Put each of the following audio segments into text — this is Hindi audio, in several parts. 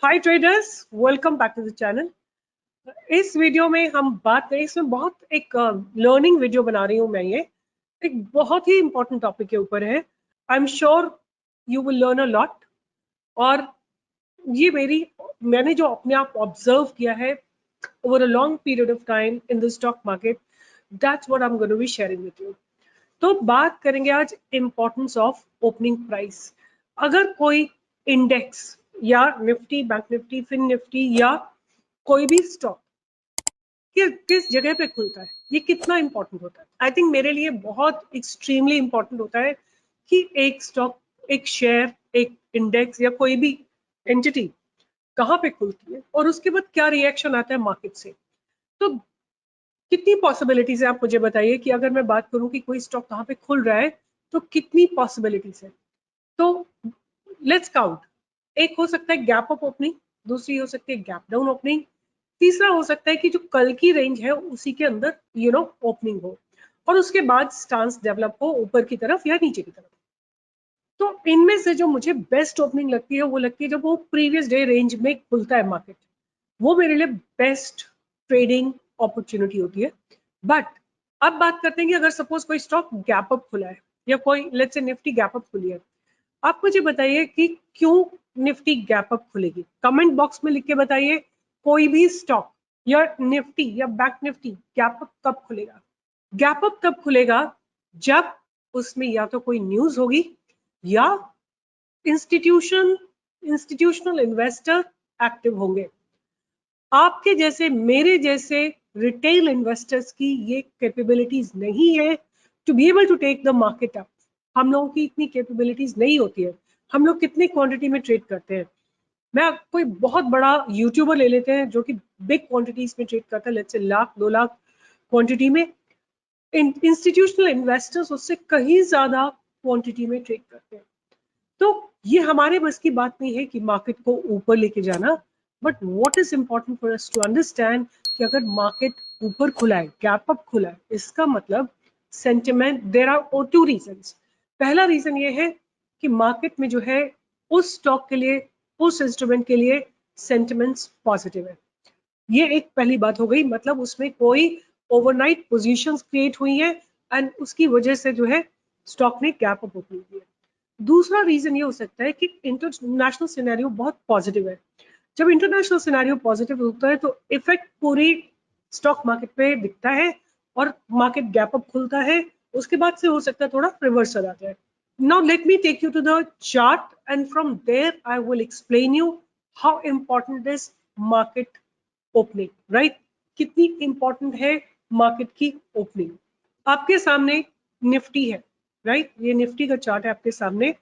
Hi traders, welcome back to the channel. इस वीडियो में हम बात करें, इसमें बहुत एक लर्निंग वीडियो बना रही हूँ मैं। ये एक बहुत ही इंपॉर्टेंट टॉपिक के ऊपर है। I am sure you will learn a lot. और ये मैंने जो अपने आप ऑब्जर्व किया है over a long period of time in the stock market, that's what I am going to be sharing with you. तो बात करेंगे आज इम्पोर्टेंस ऑफ ओपनिंग प्राइस। अगर कोई इंडेक्स या Nifty, bank Nifty, fin Nifty या कोई भी स्टॉक किस जगह पे खुलता है, ये कितना इंपॉर्टेंट होता है। आई थिंक मेरे लिए बहुत एक्सट्रीमली इंपॉर्टेंट होता है कि एक स्टॉक, एक शेयर, एक इंडेक्स या कोई भी एंटिटी कहाँ पे खुलती है और उसके बाद क्या रिएक्शन आता है मार्केट से। तो कितनी पॉसिबिलिटीज है, आप मुझे बताइए कि अगर मैं बात करूं कि कोई स्टॉक कहाँ पे खुल रहा है तो कितनी पॉसिबिलिटीज है। तो लेट्स काउंट। एक हो सकता है गैप अप ओपनिंग, दूसरी हो सकती है गैप डाउन ओपनिंग, तीसरा हो सकता है कि जो कल की रेंज है उसी के अंदर ओपनिंग हो और उसके बाद स्टांस डेवलप हो ऊपर की तरफ या नीचे की तरफ। तो इनमें से जो मुझे बेस्ट ओपनिंग लगती है वो लगती है जब वो प्रीवियस डे रेंज में खुलता है मार्केट। वो मेरे लिए बेस्ट ट्रेडिंग अपॉर्चुनिटी होती है। बट अब बात करते हैं कि अगर सपोज कोई स्टॉक गैप अप खुला है या कोई let's say Nifty gap up खुली है, आप मुझे बताइए कि क्यों निफ्टी गैप अप खुलेगी। कमेंट बॉक्स में लिख के बताइए कोई भी स्टॉक या निफ्टी या बैंक निफ्टी गैप अप कब खुलेगा। गैप अप तब खुलेगा जब उसमें या तो कोई न्यूज होगी या इंस्टीट्यूशनल इन्वेस्टर एक्टिव होंगे। आपके जैसे, मेरे जैसे रिटेल इन्वेस्टर्स की ये कैपेबिलिटीज नहीं है to be able to take the market up. हम लोगों की इतनी कैपेबिलिटीज नहीं होती है। हम लोग कितनी क्वांटिटी में ट्रेड करते हैं। मैं कोई बहुत बड़ा यूट्यूबर ले लेते हैं जो कि बिग क्वांटिटीज में ट्रेड करता है, let's say lakh 2 lakh quantity में। इंस्टीट्यूशनल इन्वेस्टर्स उससे कहीं ज्यादा क्वांटिटी में ट्रेड करते हैं। तो ये हमारे बस की बात नहीं है कि मार्केट को ऊपर लेके जाना। But what is important for us to understand कि अगर मार्केट ऊपर खुला है, गैप अप खुला है, इसका मतलब sentiment, there are two reasons. पहला रीजन ये है कि मार्केट में जो है उस स्टॉक के लिए, उस इंस्ट्रूमेंट के लिए सेंटिमेंट्स पॉजिटिव है। ये एक पहली बात हो गई, मतलब उसमें कोई ओवरनाइट पोजीशंस क्रिएट हुई है एंड उसकी वजह से जो है स्टॉक ने गैप अप ओपन किया। दूसरा रीजन ये हो सकता है कि इंटरनेशनल सिनेरियो बहुत पॉजिटिव है। जब इंटरनेशनल सिनेरियो पॉजिटिव होता है तो इफेक्ट पूरी स्टॉक मार्केट पे दिखता है और मार्केट गैप अप खुलता है। उसके बाद से हो सकता है थोड़ा रिवर्सल आ जाए। Now let me take you to the chart and from there I will explain you how important is market opening, right. कितनी इंपॉर्टेंट है मार्केट की ओपनिंग। आपके सामने निफ्टी है, राइट। ये निफ्टी का चार्ट है आपके सामने।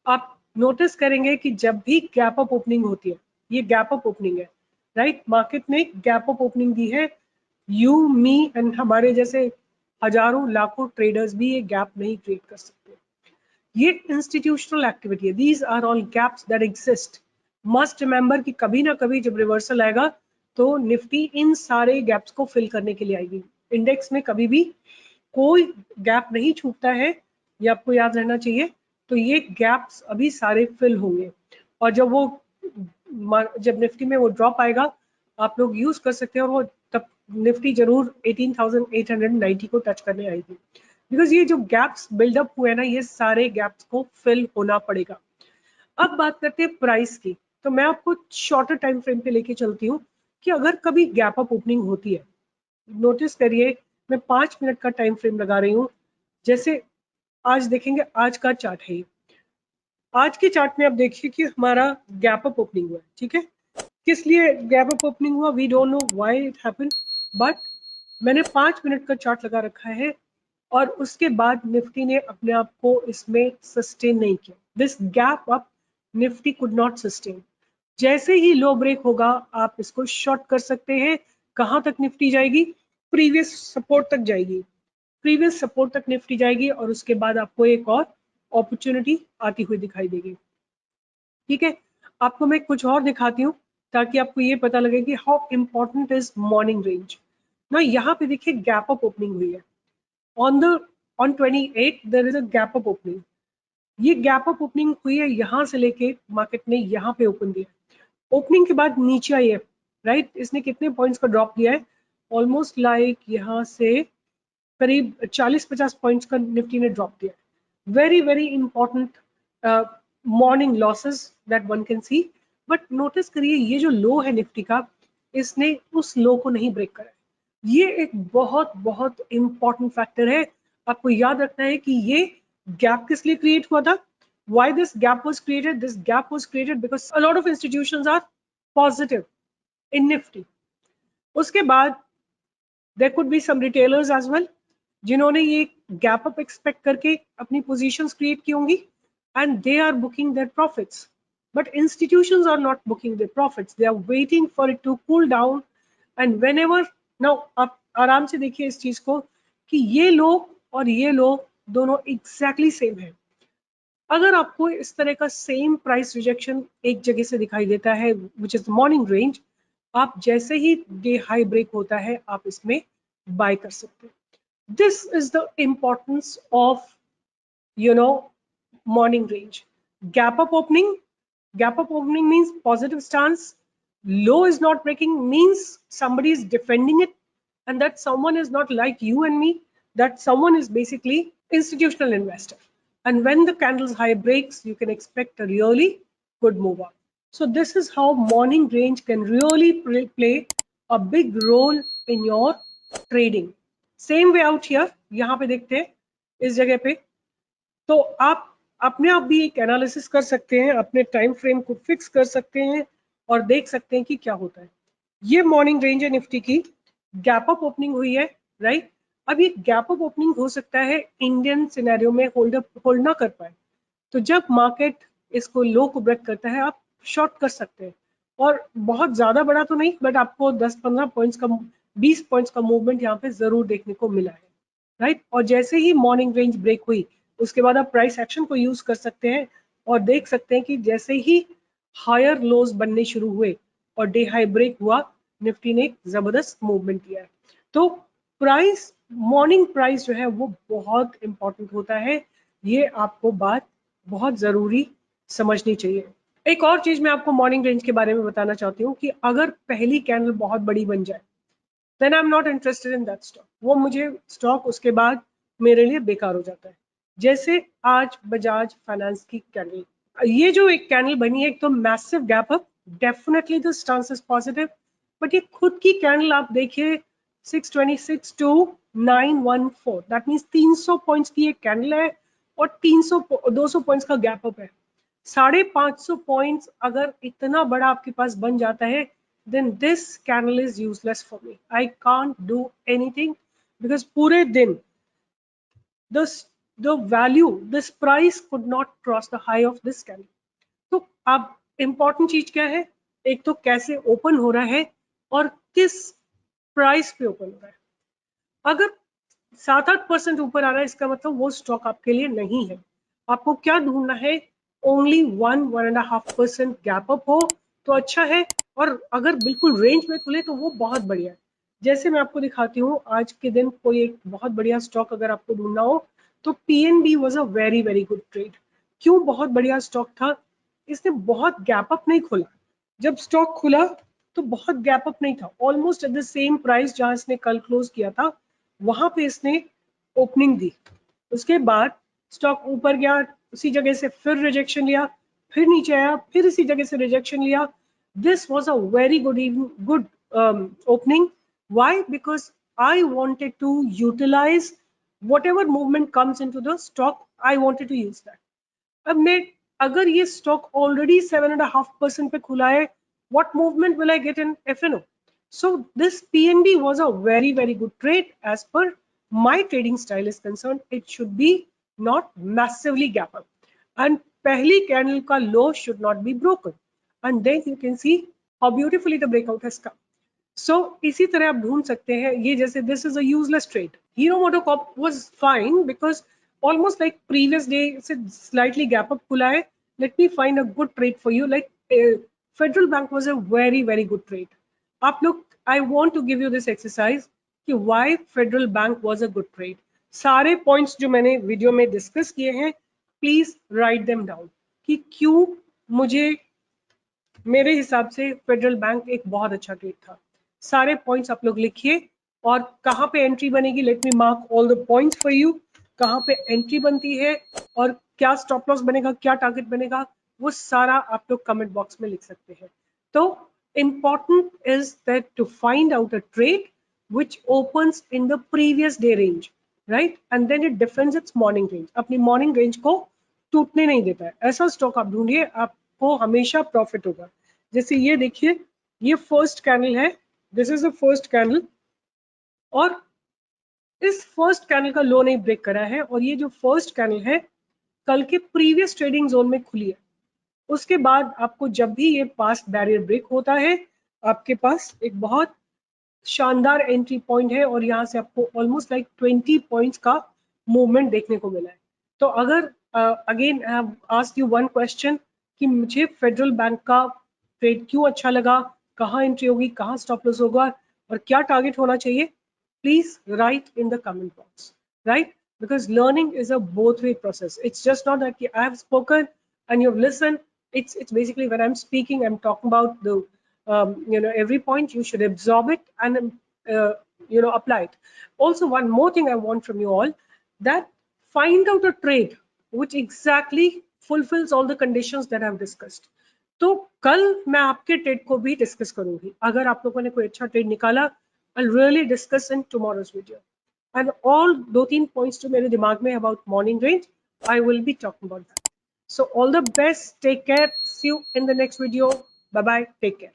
आप नोटिस करेंगे कि जब भी गैप अप ओपनिंग होती है, ये गैप अप ओपनिंग है, राइट। मार्केट ने गैप अप ओपनिंग दी है। यू, मी एंड हमारे जैसे हजारों लाखों ट्रेडर्स भी ये गैप नहीं क्रिएट कर सकते। ये इंस्टीट्यूशनल एक्टिविटी है। These are all gaps that exist. Must remember कि कभी ना कभी जब रिवर्सल आएगा तो निफ्टी इन सारे गैप्स को फिल करने के लिए आएगी। इंडेक्स में कभी भी कोई गैप नहीं छूटता है, ये आपको याद रहना चाहिए। तो ये गैप्स अभी सारे फिल होंगे और जब निफ्टी में वो ड्रॉप आएगा आप लोग यूज कर सकते हैं और वो तब निफ्टी जरूर 18,890 को टच करने आएगी। बिकॉज ये जो गैप्स बिल्डअप हुए ना, ये सारे गैप्स को फिल होना पड़ेगा। अब बात करते हैं प्राइस की। तो मैं आपको शॉर्टर टाइम फ्रेम पे लेके चलती हूँ कि अगर कभी गैप अप ओपनिंग होती है, नोटिस करिए मैं 5 मिनट का टाइम फ्रेम लगा रही हूँ। जैसे आज देखेंगे, आज का चार्ट है। आज के चार्ट में आप देखिए कि हमारा गैप अप ओपनिंग हुआ है, ठीक है। किस लिए गैप अप ओपनिंग हुआ, we don't know why it happened, but मैंने 5 मिनट का चार्ट लगा रखा है और उसके बाद निफ्टी ने अपने आप को इसमें सस्टेन नहीं किया। This gap up Nifty could not sustain. जैसे ही लो ब्रेक होगा आप इसको शॉर्ट कर सकते हैं। कहां तक निफ्टी जाएगी, प्रीवियस सपोर्ट तक जाएगी। प्रीवियस सपोर्ट तक निफ्टी जाएगी और उसके बाद आपको एक और अपॉर्चुनिटी आती हुई दिखाई देगी, ठीक है। आपको मैं कुछ और दिखाती हूँ ताकि आपको ये पता लगे कि how important is morning range ना। यहाँ पे देखिए गैप अप ओपनिंग हुई है on 28 there is a gap up opening. ये गैप अप ओपनिंग हुई है, यहाँ से लेके मार्केट ने यहाँ पे ओपन दिया। ओपनिंग के बाद नीचे आई है, राइट? इसने कितने पॉइंट्स का ड्रॉप दिया है? ऑलमोस्ट लाइक यहाँ से करीब 40-50 पॉइंट्स का निफ्टी ने ड्रॉप दिया है। Very very important morning losses that one can see. But notice करिए ये जो लो है निफ्टी का, इसने उस लो को नहीं ब्रेक करा है। ये एक बहुत बहुत इंपॉर्टेंट फैक्टर है। आपको याद रखना है कि ये गैप किस लिए क्रिएट हुआ था? Why this gap was created? This gap was created because a lot of institutions are positive in Nifty. उसके बाद there could be some retailers as well जिन्होंने ये गैप अप एक्सपेक्ट करके अपनी पोजीशंस क्रिएट की होंगी and they are booking their profits. But institutions are not booking their profits. They are waiting for it to cool down and whenever now आप आराम से देखिए इस चीज को कि ये लो और ये लो दोनों एग्जैक्टली सेम है। अगर आपको इस तरह का सेम प्राइस रिजेक्शन एक जगह से दिखाई देता है विच इज मॉर्निंग रेंज, आप जैसे ही डे हाई ब्रेक होता है आप इसमें बाय कर सकते हैं। This is the importance of morning range. Gap up opening means positive stance. Low is not breaking means somebody is defending it, and that someone is not like you and me. That someone is basically institutional investor. And when the candle's high breaks, you can expect a really good move up. So this is how morning range can really play a big role in your trading. Same way out here, यहाँ पे देखते हैं इस जगह पे, तो आप अपने आप भी एक एनालिसिस कर सकते हैं, अपने टाइम फ्रेम को फिक्स कर सकते हैं और देख सकते हैं कि क्या होता है। ये मॉर्निंग रेंज है निफ्टी की, गैप अप ओपनिंग हुई है, राइट? अब ये गैप अप ओपनिंग हो सकता है इंडियन सिनेरियो में होल्ड ना कर पाए, तो जब मार्केट इसको लो को ब्रेक करता है आप शॉर्ट कर सकते हैं। और बहुत ज्यादा बड़ा तो नहीं, बट आपको 10-15 पॉइंट्स का 20 पॉइंट्स का मूवमेंट यहाँ पे जरूर देखने को मिला है, राइट? और जैसे ही मॉर्निंग रेंज ब्रेक हुई उसके बाद आप प्राइस एक्शन को यूज कर सकते हैं और देख सकते हैं कि जैसे ही हायर लोज बनने शुरू हुए और डे हाई ब्रेक हुआ, निफ्टी ने एक जबरदस्त मूवमेंट किया है। तो प्राइस, मॉर्निंग प्राइस जो है वो बहुत इंपॉर्टेंट होता है, ये आपको बात बहुत जरूरी समझनी चाहिए। एक और चीज मैं आपको मॉर्निंग रेंज के बारे में बताना चाहती हूँ कि अगर पहली कैंडल बहुत बड़ी बन जाए then I am not interested in that stock. वो मुझे स्टॉक उसके बाद मेरे लिए बेकार हो जाता है। जैसे आज बजाज फाइनेंस की कैंडल, ये जो एक कैंडल बनी है, एक तो massive gap up, definitely the stance is positive, but ये खुद की कैंडल आप देखिए 626 टू 914, दैट मीन्स 300 पॉइंट्स की एक कैंडल है और 200 पॉइंट्स का गैप अप है। 550 पॉइंट्स अगर इतना बड़ा आपके पास बन जाता है, then this candle is useless for me. I can't do anything because पूरे दिन the value, this price could not cross the high of this candle. तो अब इम्पोर्टेंट चीज क्या है? एक तो कैसे ओपन हो रहा है और किस प्राइस पे ओपन हो रहा है। अगर 7-8% ऊपर आ रहा है इसका मतलब वो स्टॉक आपके लिए नहीं है। आपको क्या ढूंढना है? ओनली 1-1.5% गैप अप हो तो अच्छा है, और अगर बिल्कुल रेंज में खुले तो वो बहुत बढ़िया है। जैसे मैं आपको दिखाती हूँ आज के दिन कोई एक बहुत बढ़िया स्टॉक अगर आपको ढूंढना हो तो PNB was a very very good trade. क्यों बहुत बढ़िया स्टॉक था? इसने बहुत गैप अप नहीं खुला। जब स्टॉक खुला तो बहुत गैप अप नहीं था, almost at the same price जहां इसने कल क्लोज किया था वहां पे इसने ओपनिंग दी। उसके बाद स्टॉक ऊपर गया, उसी जगह से फिर रिजेक्शन लिया, फिर नीचे आया, फिर इसी जगह से रिजेक्शन लिया। This was a very good opening. Why? Because I wanted to utilise whatever movement comes into the stock, I wanted to use that. अब मैं, अगर ये स्टॉक ऑलरेडी 7.5% पे खुला है, what movement will I get in FNO? So this PNB was a very very good trade as per my trading style is concerned. It should be not massively gap up, and पहली कैंडल का लो should not be broken, and then you can see how beautifully the breakout has come. So इसी तरह आप ढूंढ सकते हैं ये, जैसे this is a useless trade. Hero MotoCorp was fine because almost like previous day से slightly gap up खुला है. Let me find a good trade for you. Like Federal Bank was a very very good trade. आप लोग, I want to give you this exercise कि why Federal Bank was a good trade. सारे points जो मैंने वीडियो में डिस्कस किए हैं, प्लीज राइट देम डाउन कि क्यों मुझे मेरे हिसाब से फेडरल बैंक एक बहुत अच्छा ट्रेड था। सारे पॉइंट्स आप लोग लिखिए और कहाँ पे एंट्री बनेगी, let me mark all the points for you. कहाँ पे एंट्री बनती है और क्या स्टॉप लॉस बनेगा, क्या टारगेट बनेगा, वो सारा आप लोग कमेंट बॉक्स में लिख सकते हैं। तो important is that to find out a trade which opens in the previous day range, right? And then it defends its morning range. अपनी morning range को टूटने नहीं देता है, ऐसा स्टॉक आप ढूंढिए, आपको हमेशा प्रॉफिट होगा। जैसे ये देखिए, ये फर्स्ट कैंडल है, this is the first candle, और इस फर्स्ट कैंडल का लो नहीं ब्रेक करा है, और ये जो फर्स्ट कैंडल है कल के प्रीवियस ट्रेडिंग जोन में खुली है। उसके बाद आपको जब भी ये पास्ट बैरियर ब्रेक होता है, आपके पास एक बहुत शानदार एंट्री पॉइंट है, और यहाँ से आपको ऑलमोस्ट लाइक 20 पॉइंट्स का मूवमेंट देखने को मिला है। तो अगर again I have asked you one question कि मुझे फेडरल बैंक का ट्रेड क्यों अच्छा लगा, कहाँ एंट्री होगी, कहाँ स्टॉप लॉस होगा, और क्या टारगेट होना चाहिए, please right in the comment box, right? Because learning is a both way process. It's just not that I have spoken and you've listened. It's basically when I'm speaking, I'm talking about the every point you should absorb it and uh, apply it. Also, one more thing I want from you all, that find out a trade which exactly fulfills all the conditions that I've discussed. तो कल मैं आपके ट्रेड को भी डिस्कस करूंगी। अगर आप लोगों ने कोई अच्छा ट्रेड निकाला, I'll really discuss in tomorrow's video. And all 2-3 points जो मेरे दिमाग में about morning range, I will be talking about that. So all the best, take care, see you in the next video, bye bye, take care.